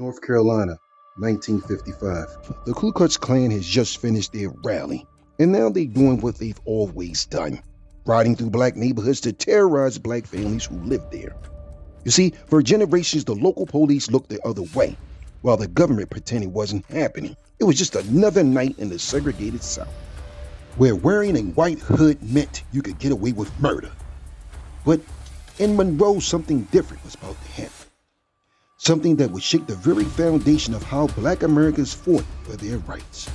North Carolina, 1955. The Ku Klux Klan has just finished their rally, and now they're doing what they've always done, riding through black neighborhoods to terrorize black families who live there. You see, for generations, the local police looked the other way, while the government pretended it wasn't happening. It was just another night in the segregated South, where wearing a white hood meant you could get away with murder. But in Monroe, something different was about to happen. Something that would shake the very foundation of how black Americans fought for their rights.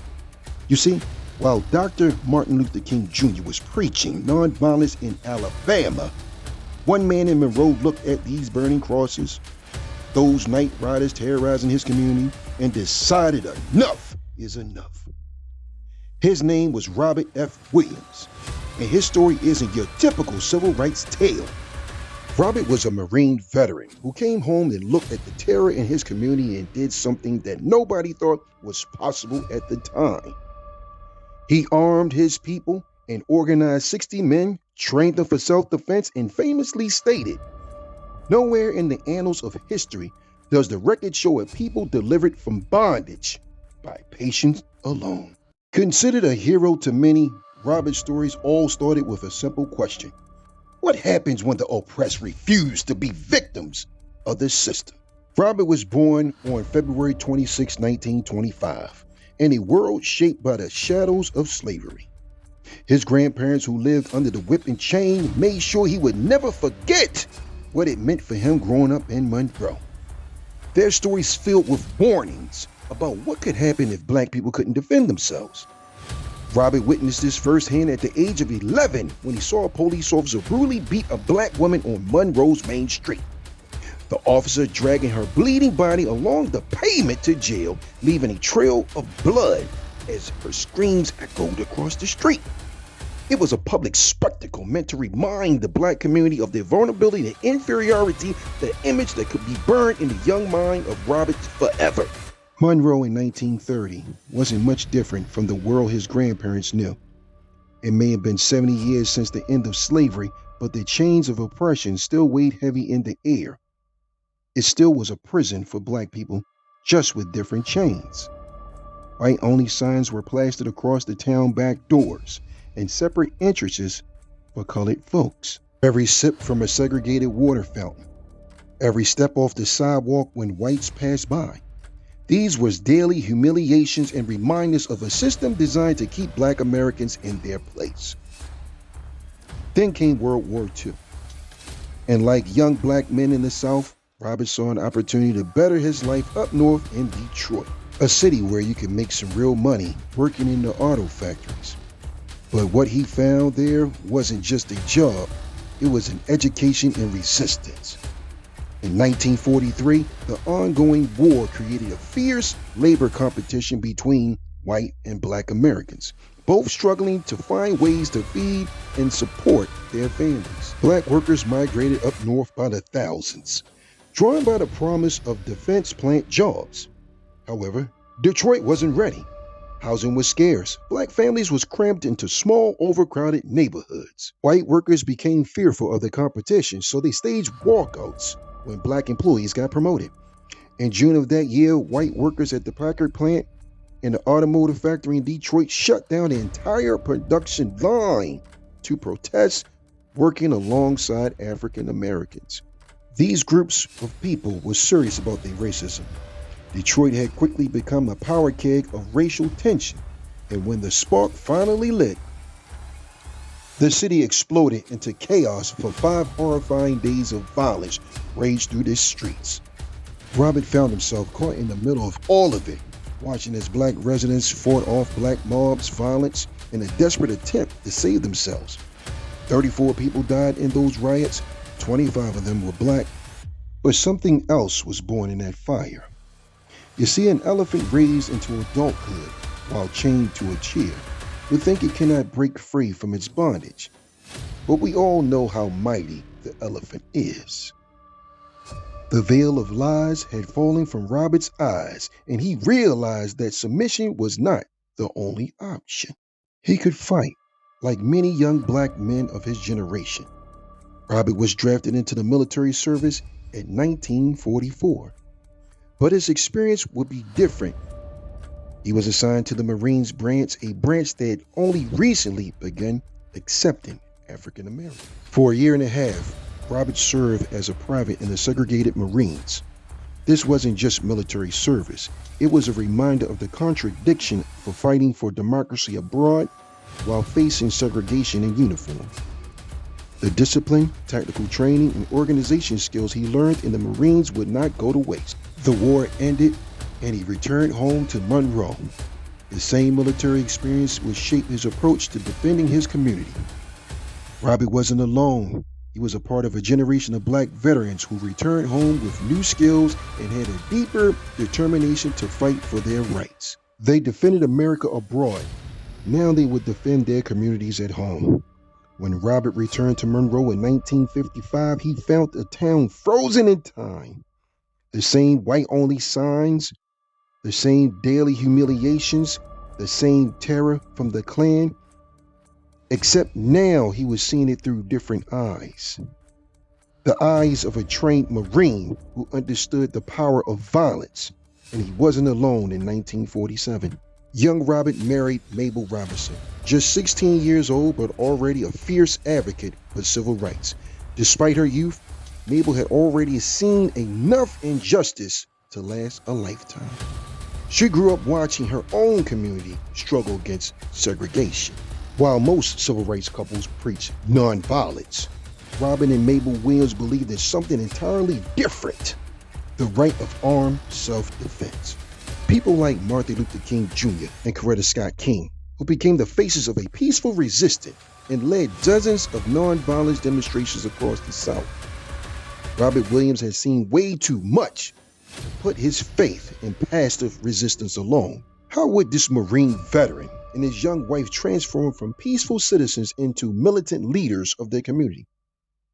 You see, while Dr. Martin Luther King Jr. was preaching nonviolence in Alabama, one man in Monroe looked at these burning crosses, those night riders terrorizing his community, and decided enough is enough. His name was Robert F. Williams, and his story isn't your typical civil rights tale. Robert was a Marine veteran who came home and looked at the terror in his community and did something that nobody thought was possible at the time. He armed his people and organized 60 men, trained them for self-defense, and famously stated, "Nowhere in the annals of history does the record show a people delivered from bondage by patience alone." Considered a hero to many, Robert's stories all started with a simple question. What happens when the oppressed refuse to be victims of the system? Robert was born on February 26, 1925, in a world shaped by the shadows of slavery. His grandparents, who lived under the whip and chain, made sure he would never forget what it meant for him growing up in Monroe. Their stories filled with warnings about what could happen if black people couldn't defend themselves. Robert witnessed this firsthand at the age of 11 when he saw a police officer brutally beat a black woman on Monroe's main street. The officer dragging her bleeding body along the pavement to jail, leaving a trail of blood as her screams echoed across the street. It was a public spectacle meant to remind the black community of their vulnerability and inferiority, the image that could be burned in the young mind of Robert forever. Monroe in 1930 wasn't much different from the world his grandparents knew. It may have been 70 years since the end of slavery, but the chains of oppression still weighed heavy in the air. It still was a prison for black people, just with different chains. White-only signs were plastered across the town back doors, and separate entrances for colored folks. Every sip from a segregated water fountain, every step off the sidewalk when whites passed by. These were daily humiliations and reminders of a system designed to keep black Americans in their place. Then came World War II. And like young black men in the South, Robert saw an opportunity to better his life up north in Detroit, a city where you could make some real money working in the auto factories. But what he found there wasn't just a job, it was an education in resistance. In 1943, the ongoing war created a fierce labor competition between white and black Americans, both struggling to find ways to feed and support their families. Black workers migrated up north by the thousands, drawn by the promise of defense plant jobs. However, Detroit wasn't ready. Housing was scarce. Black families was cramped into small, overcrowded neighborhoods. White workers became fearful of the competition, so they staged walkouts when black employees got promoted. In June of that year, white workers at the Packard plant and the automotive factory in Detroit shut down the entire production line to protest working alongside African Americans. These groups of people were serious about their racism. Detroit had quickly become a power keg of racial tension, and when the spark finally lit, the city exploded into chaos for 5 horrifying days of violence raged through the streets. Robert found himself caught in the middle of all of it, watching as black residents fought off black mobs' violence in a desperate attempt to save themselves. 34 people died in those riots, 25 of them were black, but something else was born in that fire. You see, an elephant raised into adulthood while chained to a chair would think it cannot break free from its bondage. But we all know how mighty the elephant is. The veil of lies had fallen from Robert's eyes, and he realized that submission was not the only option. He could fight, like many young black men of his generation. Robert was drafted into the military service at 1944. But his experience would be different. He was assigned to the Marines branch, a branch that only recently begun accepting African Americans. For a year and a half, Robert served as a private in the segregated Marines. This wasn't just military service. It was a reminder of the contradiction for fighting for democracy abroad while facing segregation in uniform. The discipline, tactical training, and organization skills he learned in the Marines would not go to waste. The war ended, and he returned home to Monroe. The same military experience would shape his approach to defending his community. Robert wasn't alone. He was a part of a generation of black veterans who returned home with new skills and had a deeper determination to fight for their rights. They defended America abroad. Now they would defend their communities at home. When Robert returned to Monroe in 1955, he found the town frozen in time. The same white-only signs, the same daily humiliations, the same terror from the Klan, except now he was seeing it through different eyes. The eyes of a trained Marine who understood the power of violence, and he wasn't alone in 1947. Young Robert married Mabel Robinson, just 16 years old but already a fierce advocate for civil rights. Despite her youth, Mabel had already seen enough injustice to last a lifetime. She grew up watching her own community struggle against segregation. While most civil rights couples preach nonviolence, Robin and Mabel Williams believed in something entirely different: the right of armed self-defense. People like Martin Luther King Jr. and Coretta Scott King, who became the faces of a peaceful resistance and led dozens of nonviolent demonstrations across the South. Robert Williams had seen way too much to put his faith in passive resistance alone. How would this Marine veteran and his young wife transform from peaceful citizens into militant leaders of their community?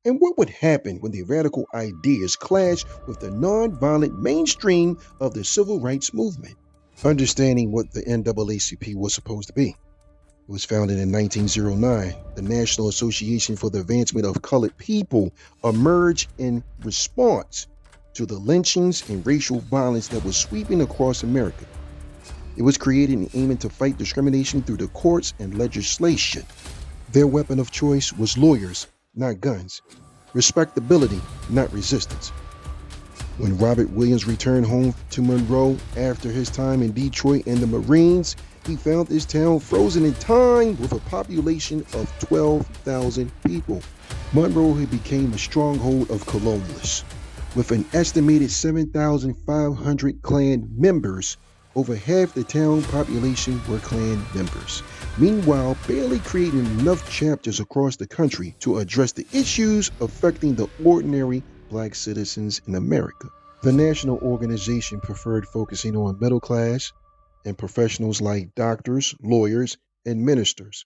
And what would happen when the radical ideas clashed with the nonviolent mainstream of the civil rights movement? Understanding what the NAACP was supposed to be. It was founded in 1909. The National Association for the Advancement of Colored People emerged in response to the lynchings and racial violence that was sweeping across America. It was created and aiming to fight discrimination through the courts and legislation. Their weapon of choice was lawyers, not guns. Respectability, not resistance. When Robert Williams returned home to Monroe after his time in Detroit and the Marines, he found this town frozen in time with a population of 12,000 people. Monroe had become a stronghold of colonialists. With an estimated 7,500 Klan members, over half the town population were Klan members. Meanwhile, barely creating enough chapters across the country to address the issues affecting the ordinary black citizens in America. The national organization preferred focusing on middle class and professionals like doctors, lawyers, and ministers.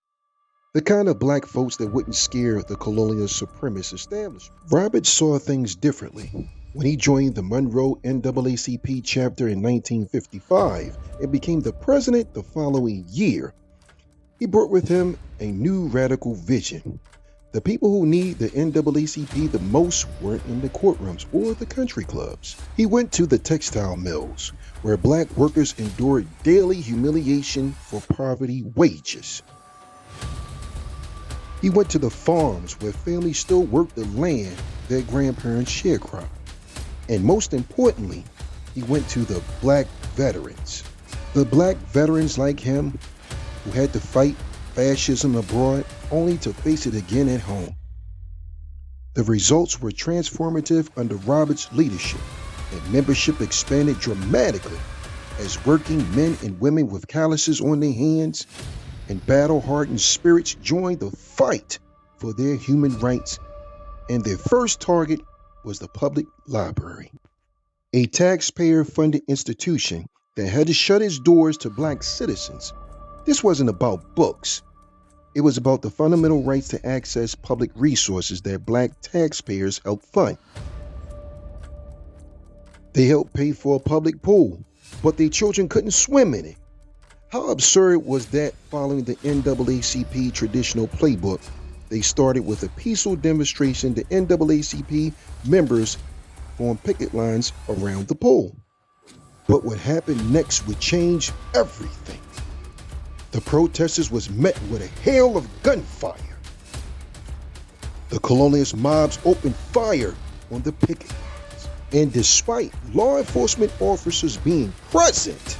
The kind of black folks that wouldn't scare the colonial supremacist establishment. Robert saw things differently. When he joined the Monroe NAACP chapter in 1955 and became the president the following year, he brought with him a new radical vision. The people who need the NAACP the most weren't in the courtrooms or the country clubs. He went to the textile mills, where black workers endured daily humiliation for poverty wages. He went to the farms where families still worked the land their grandparents sharecropped. And most importantly, he went to the black veterans. The black veterans like him who had to fight fascism abroad only to face it again at home. The results were transformative under Robert's leadership, and membership expanded dramatically as working men and women with calluses on their hands and battle-hardened spirits joined the fight for their human rights, and their first target was the public library, a taxpayer-funded institution that had to shut its doors to black citizens. This wasn't about books. It was about the fundamental rights to access public resources that black taxpayers helped fund. They helped pay for a public pool, but their children couldn't swim in it. How absurd was that? Following the NAACP traditional playbook, they started with a peaceful demonstration. The NAACP members formed picket lines around the pool. But what happened next would change everything. The protesters was met with a hail of gunfire. The colonialist mobs opened fire on the picket lines. And despite law enforcement officers being present,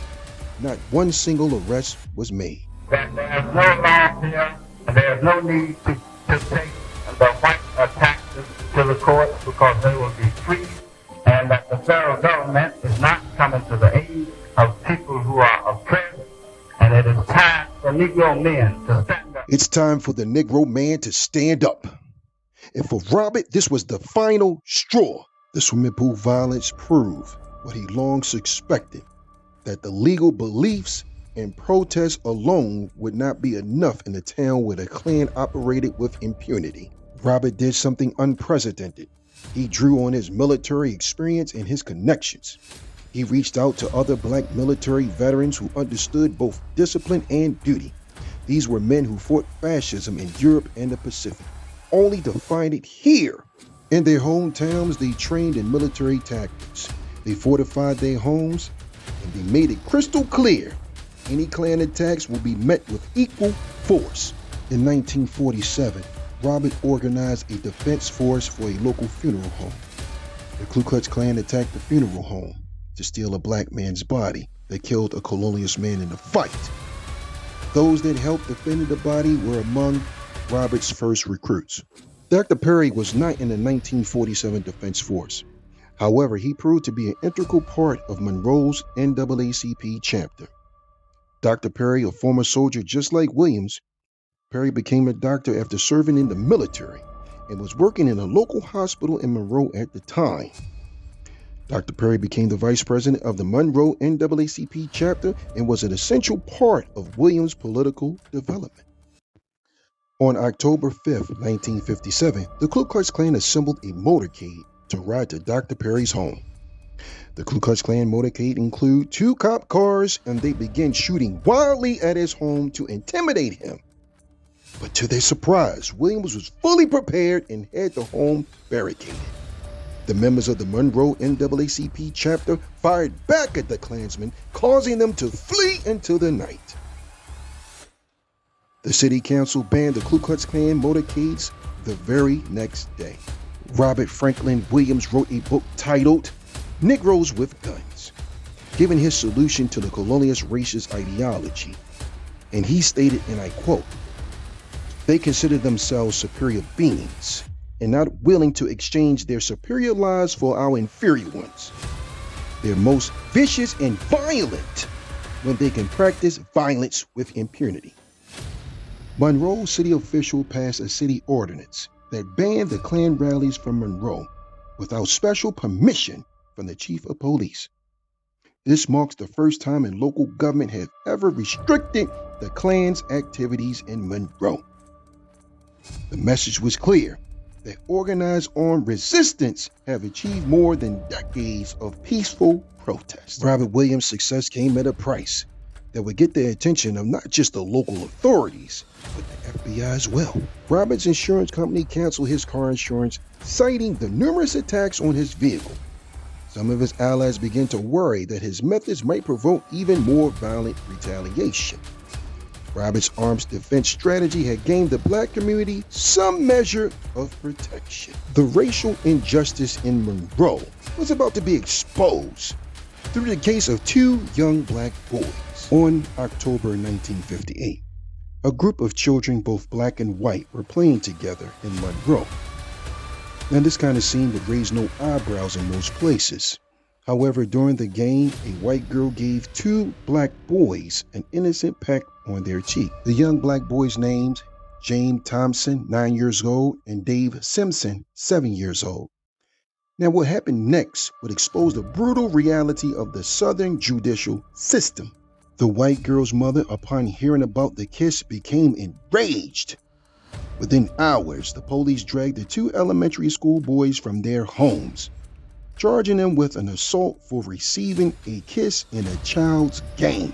not one single arrest was made. That there's no law here, and there's no need to take the white taxes to the courts because they will be free, and that the federal government is not coming to the aid of people who are oppressed, and it is time for Negro men to stand up. It's time for the Negro man to stand up. And for Robert, this was the final straw. The swimming pool violence proved what he long suspected, that the legal beliefs and protests alone would not be enough in a town where the Klan operated with impunity. Robert did something unprecedented. He drew on his military experience and his connections. He reached out to other black military veterans who understood both discipline and duty. These were men who fought fascism in Europe and the Pacific, only to find it here. In their hometowns, they trained in military tactics. They fortified their homes, and they made it crystal clear any Klan attacks will be met with equal force. In 1947, Robert organized a defense force for a local funeral home. The Ku Klux Klan attacked the funeral home to steal a black man's body that killed a colonialist man in the fight. Those that helped defend the body were among Robert's first recruits. Dr. Perry was not in the 1947 Defense Force. However, he proved to be an integral part of Monroe's NAACP chapter. Dr. Perry, a former soldier just like Williams, Perry became a doctor after serving in the military and was working in a local hospital in Monroe at the time. Dr. Perry became the vice president of the Monroe NAACP chapter and was an essential part of Williams' political development. On October 5, 1957, the Ku Klux Klan assembled a motorcade to ride to Dr. Perry's home. The Ku Klux Klan motorcade included 2 cop cars, and they began shooting wildly at his home to intimidate him. But to their surprise, Williams was fully prepared and had the home barricaded. The members of the Monroe NAACP chapter fired back at the Klansmen, causing them to flee into the night. The city council banned the Ku Klux Klan motorcades the very next day. Robert Franklin Williams wrote a book titled Negroes with Guns, giving his solution to the colonialist racist ideology. And he stated, and I quote, "They consider themselves superior beings and not willing to exchange their superior lives for our inferior ones. They're most vicious and violent when they can practice violence with impunity." Monroe city official passed a city ordinance that banned the Klan rallies from Monroe without special permission from the chief of police. This marks the first time a local government had ever restricted the Klan's activities in Monroe. The message was clear that organized armed resistance have achieved more than decades of peaceful protest. Robert Williams' success came at a price that would get the attention of not just the local authorities, but the FBI as well. Robert's insurance company canceled his car insurance, citing the numerous attacks on his vehicle. Some of his allies began to worry that his methods might provoke even more violent retaliation. Robert's arms defense strategy had gained the black community some measure of protection. The racial injustice in Monroe was about to be exposed through the case of 2 young black boys. On October 1958, a group of children, both black and white, were playing together in Monroe. Now, this kind of scene would raise no eyebrows in most places. However, during the game, a white girl gave 2 black boys an innocent peck on their cheek. The young black boys' names, James Thompson, 9 years old, and Dave Simpson, 7 years old. Now, what happened next would expose the brutal reality of the Southern judicial system. The white girl's mother, upon hearing about the kiss, became enraged. Within hours, the police dragged the 2 elementary school boys from their homes, charging them with an assault for receiving a kiss in a child's game.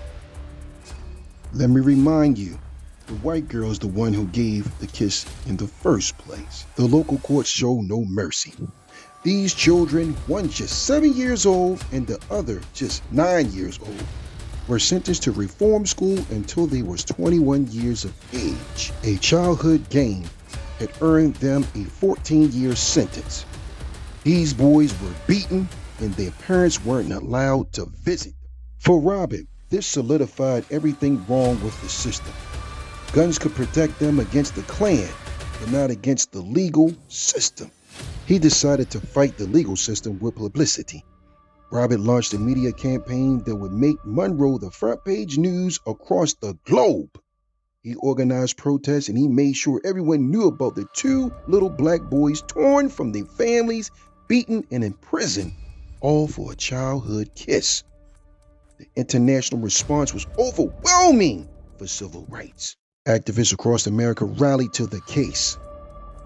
Let me remind you, the white girl is the one who gave the kiss in the first place. The local courts showed no mercy. These children, one just 7 years old and the other just 9 years old, were sentenced to reform school until they was 21 years of age. A childhood game had earned them a 14-year sentence. These boys were beaten and their parents weren't allowed to visit. For Robert, this solidified everything wrong with the system. Guns could protect them against the Klan, but not against the legal system. He decided to fight the legal system with publicity. Robert launched a media campaign that would make Monroe the front page news across the globe. He organized protests and he made sure everyone knew about the 2 little black boys torn from their families, beaten and imprisoned, all for a childhood kiss. The international response was overwhelming for civil rights. Activists across America rallied to the case.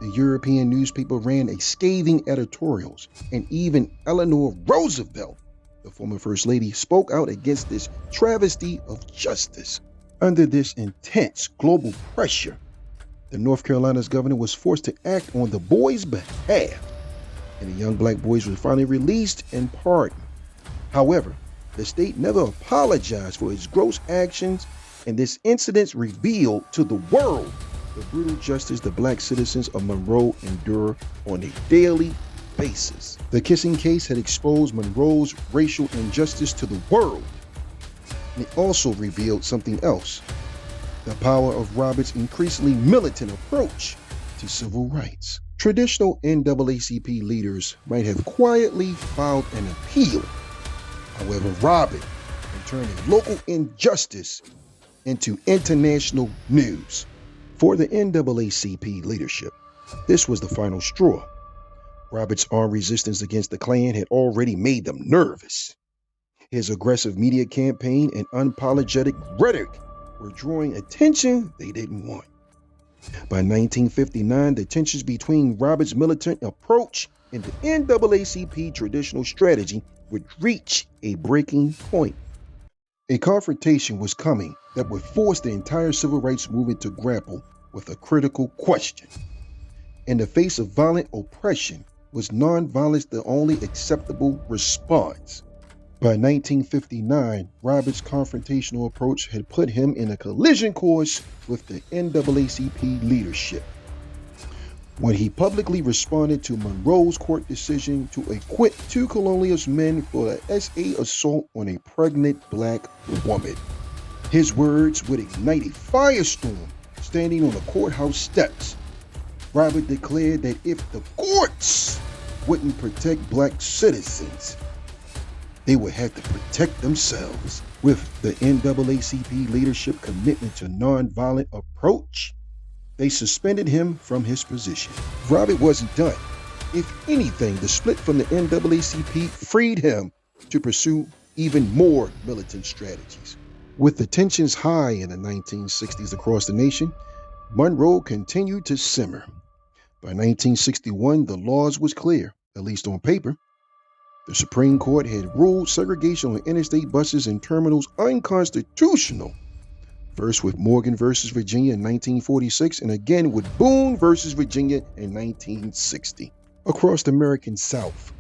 The European newspaper ran scathing editorials, and even Eleanor Roosevelt, the former First Lady, spoke out against this travesty of justice. Under this intense global pressure, the North Carolina's governor was forced to act on the boys' behalf, and the young black boys were finally released and pardoned. However, the state never apologized for its gross actions, and this incident revealed to the world the brutal justice the black citizens of Monroe endure on a daily basis. The kissing case had exposed Monroe's racial injustice to the world. And it also revealed something else: the power of Robert's increasingly militant approach to civil rights. Traditional NAACP leaders might have quietly filed an appeal. However, Robert had turned a local injustice into international news. For the NAACP leadership, this was the final straw. Robert's armed resistance against the Klan had already made them nervous. His aggressive media campaign and unapologetic rhetoric were drawing attention they didn't want. By 1959, the tensions between Robert's militant approach and the NAACP traditional strategy would reach a breaking point. A confrontation was coming that would force the entire civil rights movement to grapple with a critical question. In the face of violent oppression, was nonviolence the only acceptable response? By 1959, Robert's confrontational approach had put him in a collision course with the NAACP leadership. When he publicly responded to Monroe's court decision to acquit 2 colonialist men for the SA assault on a pregnant black woman, his words would ignite a firestorm. Standing on the courthouse steps, Robert declared that if the courts wouldn't protect black citizens, they would have to protect themselves. With the NAACP leadership commitment to nonviolent approach, they suspended him from his position. Robert wasn't done. If anything, the split from the NAACP freed him to pursue even more militant strategies. With the tensions high in the 1960s across the nation, Monroe continued to simmer. By 1961, the laws was clear, at least on paper. The Supreme Court had ruled segregation on interstate buses and terminals unconstitutional, first with Morgan versus Virginia in 1946 and again with Boone versus Virginia in 1960. Across the American South,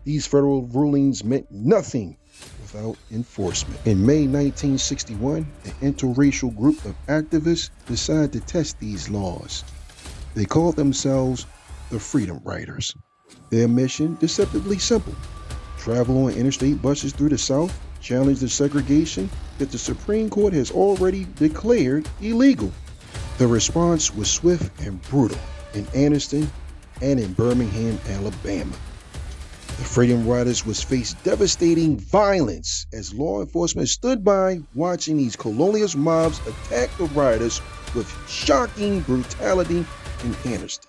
these federal rulings meant nothing without enforcement. In May 1961, an interracial group of activists decided to test these laws. They called themselves the Freedom Riders. Their mission, deceptively simple: travel on interstate buses through the South, challenge the segregation that the Supreme Court has already declared illegal. The response was swift and brutal in Anniston and in Birmingham, Alabama. The Freedom Riders was faced devastating violence as law enforcement stood by watching these colonialist mobs attack the riders with shocking brutality in Anniston.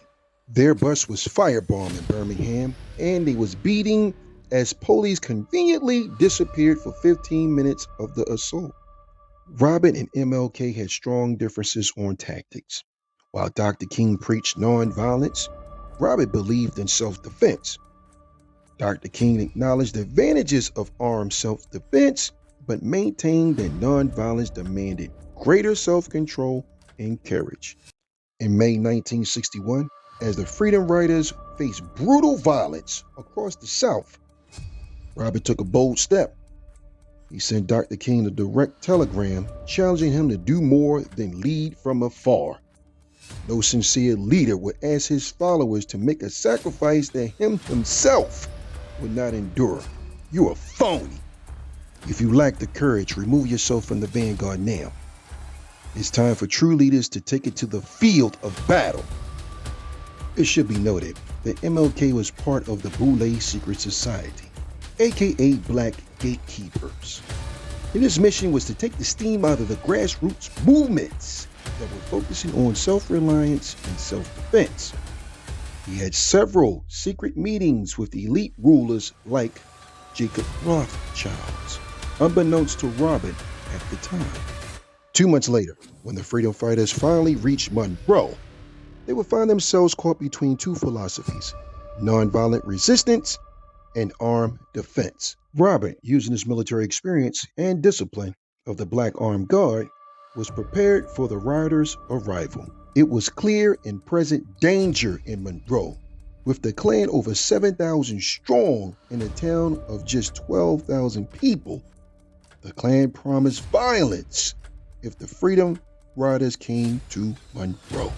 Their bus was firebombed in Birmingham, and they was beating as police conveniently disappeared for 15 minutes of the assault. Robert and MLK had strong differences on tactics. While Dr. King preached nonviolence, Robert believed in self-defense. Dr. King acknowledged the advantages of armed self-defense, but maintained that nonviolence demanded greater self-control and courage. In May 1961, As the Freedom Riders faced brutal violence across the South, Robert took a bold step. He sent Dr. King a direct telegram challenging him to do more than lead from afar. No sincere leader would ask his followers to make a sacrifice that him himself would not endure. You're a phony. If you lack the courage, remove yourself from the vanguard now. It's time for true leaders to take it to the field of battle. It should be noted that MLK was part of the Boule Secret Society, aka Black Gatekeepers. And his mission was to take the steam out of the grassroots movements that were focusing on self-reliance and self-defense. He had several secret meetings with elite rulers like Jacob Rothschild, unbeknownst to Robert at the time. 2 months later, when the freedom fighters finally reached Monroe, they would find themselves caught between two philosophies: nonviolent resistance and armed defense. Robert, using his military experience and discipline of the Black Armed Guard, was prepared for the riders' arrival. It was clear and present danger in Monroe, with the Klan over 7,000 strong in a town of just 12,000 people. The Klan promised violence if the Freedom Riders came to Monroe.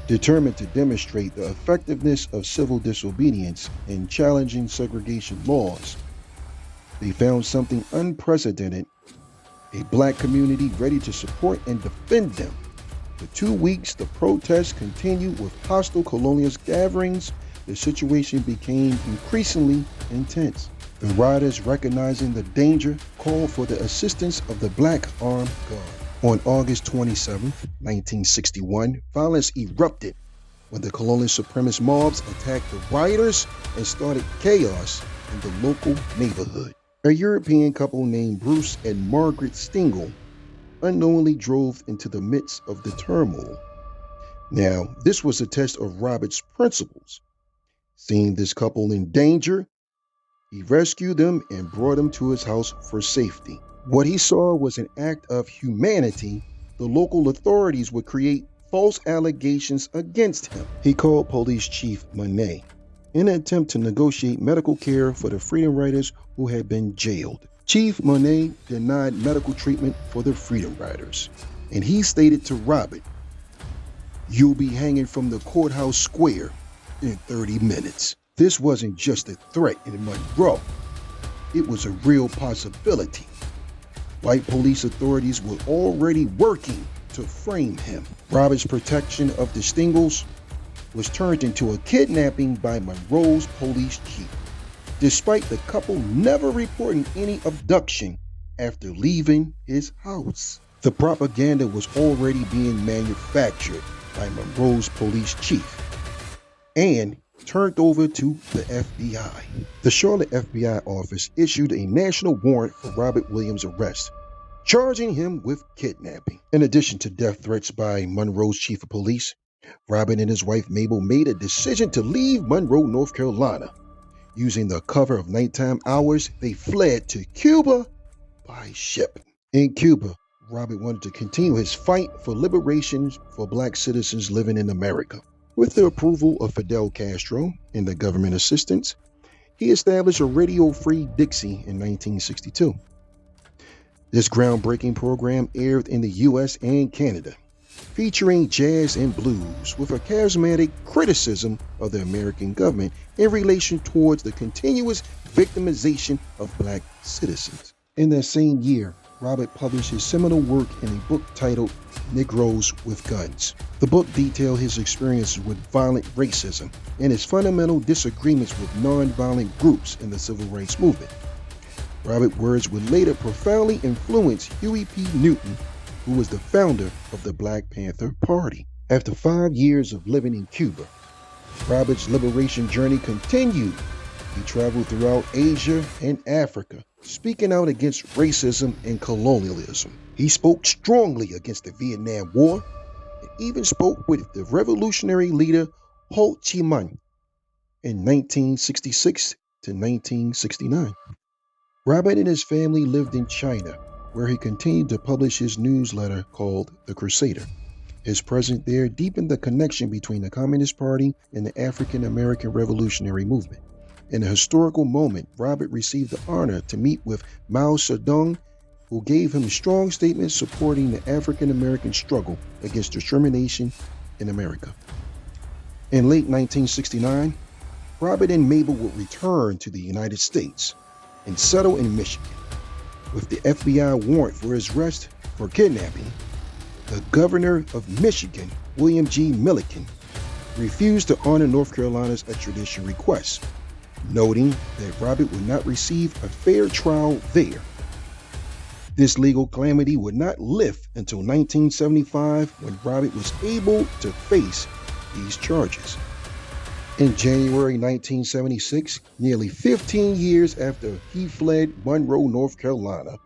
Determined to demonstrate the effectiveness of civil disobedience in challenging segregation laws, they found something unprecedented: a Black community ready to support and defend them. For 2 weeks, the protests continued with hostile colonialist gatherings. The situation became increasingly intense. The riders, recognizing the danger, called for the assistance of the Black Armed Guard. On August 27, 1961, violence erupted when the colonial supremacist mobs attacked the rioters and started chaos in the local neighborhood. A European couple named Bruce and Margaret Stengel unknowingly drove into the midst of the turmoil. Now, this was a test of Robert's principles. Seeing this couple in danger, he rescued them and brought them to his house for safety. What he saw was an act of humanity. The local authorities would create false allegations against him. He called Police Chief Monet in an attempt to negotiate medical care for the Freedom Riders who had been jailed. Chief Monet denied medical treatment for the Freedom Riders, and he stated to Robert, "You'll be hanging from the courthouse square in 30 minutes. This wasn't just a threat in Monroe. It was a real possibility. White police authorities were already working to frame him. Robert's protection of the Stengels was turned into a kidnapping by Monroe's police chief, despite the couple never reporting any abduction after leaving his house. The propaganda was already being manufactured by Monroe's police chief and turned over to the FBI. The Charlotte FBI office issued a national warrant for Robert Williams' arrest, charging him with kidnapping. In addition to death threats by Monroe's chief of police, Robert and his wife Mabel made a decision to leave Monroe, North Carolina. Using the cover of nighttime hours, they fled to Cuba by ship. In Cuba, Robert wanted to continue his fight for liberation for Black citizens living in America. With the approval of Fidel Castro and the government assistance, he established a radio-free Dixie in 1962. This groundbreaking program aired in the U.S. and Canada, featuring jazz and blues with a charismatic criticism of the American government in relation towards the continuous victimization of Black citizens. In that same year, Robert published his seminal work in a book titled Negroes with Guns. The book detailed his experiences with violent racism and his fundamental disagreements with nonviolent groups in the civil rights movement. Robert's words would later profoundly influence Huey P. Newton, who was the founder of the Black Panther Party. After 5 years of living in Cuba, Robert's liberation journey continued. He traveled throughout Asia and Africa, speaking out against racism and colonialism. He spoke strongly against the Vietnam War and even spoke with the revolutionary leader Ho Chi Minh in 1966 to 1969. Robert and his family lived in China, where he continued to publish his newsletter called The Crusader. His presence there deepened the connection between the Communist Party and the African American Revolutionary Movement. In a historical moment, Robert received the honor to meet with Mao Zedong, who gave him strong statements supporting the African American struggle against discrimination in America. In late 1969, Robert and Mabel would return to the United States and settle in Michigan. With the FBI warrant for his arrest for kidnapping, the governor of Michigan, William G. Milliken, refused to honor North Carolina's extradition request, noting that Robert would not receive a fair trial there. This legal calamity would not lift until 1975, when Robert was able to face these charges. In January 1976, nearly 15 years after he fled Monroe, North Carolina,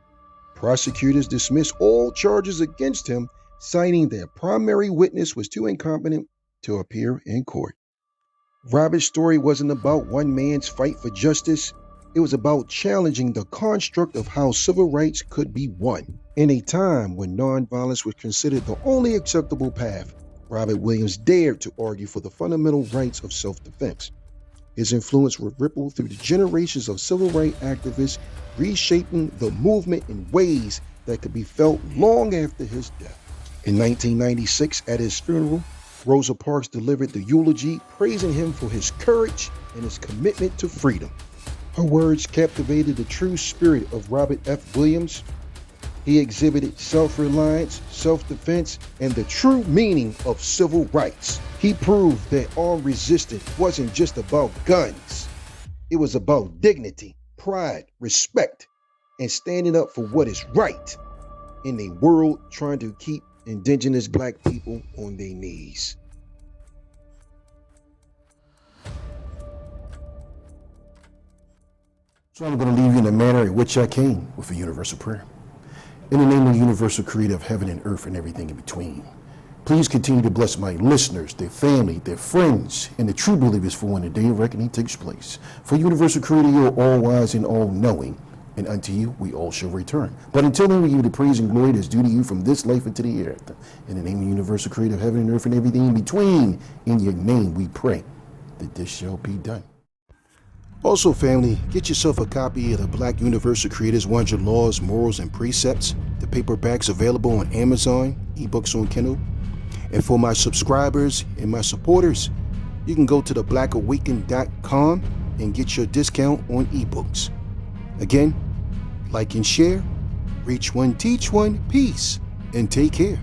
prosecutors dismissed all charges against him, citing their primary witness was too incompetent to appear in court. Robert's story wasn't about one man's fight for justice. It was about challenging the construct of how civil rights could be won. In a time when nonviolence was considered the only acceptable path, Robert Williams dared to argue for the fundamental rights of self-defense. His influence would ripple through the generations of civil rights activists, reshaping the movement in ways that could be felt long after his death. In 1996, at his funeral, Rosa Parks delivered the eulogy, praising him for his courage and his commitment to freedom. Her words captivated the true spirit of Robert F. Williams. He exhibited self-reliance, self-defense, and the true meaning of civil rights. He proved that armed resistance wasn't just about guns. It was about dignity, pride, respect, and standing up for what is right in a world trying to keep indigenous black people on their knees. So I'm going to leave you in the manner in which I came, with a universal prayer. In the name of the universal creator of heaven and earth and everything in between, please continue to bless my listeners, their family, their friends, and the true believers for when the day of reckoning takes place. For universal creator, you are all wise and all knowing, and unto you we all shall return. But until then, we give you the praise and glory that's due to you from this life into the hereafter. In the name of the universal creator of heaven and earth and everything in between, in your name we pray that this shall be done. Also, family, get yourself a copy of the Black Universal Creators 100 Laws, Morals, and Precepts. The paperback's available on Amazon, ebooks on Kindle. And for my subscribers and my supporters, you can go to theblackawaken.com and get your discount on ebooks. Again, like and share, reach one, teach one, peace, and take care.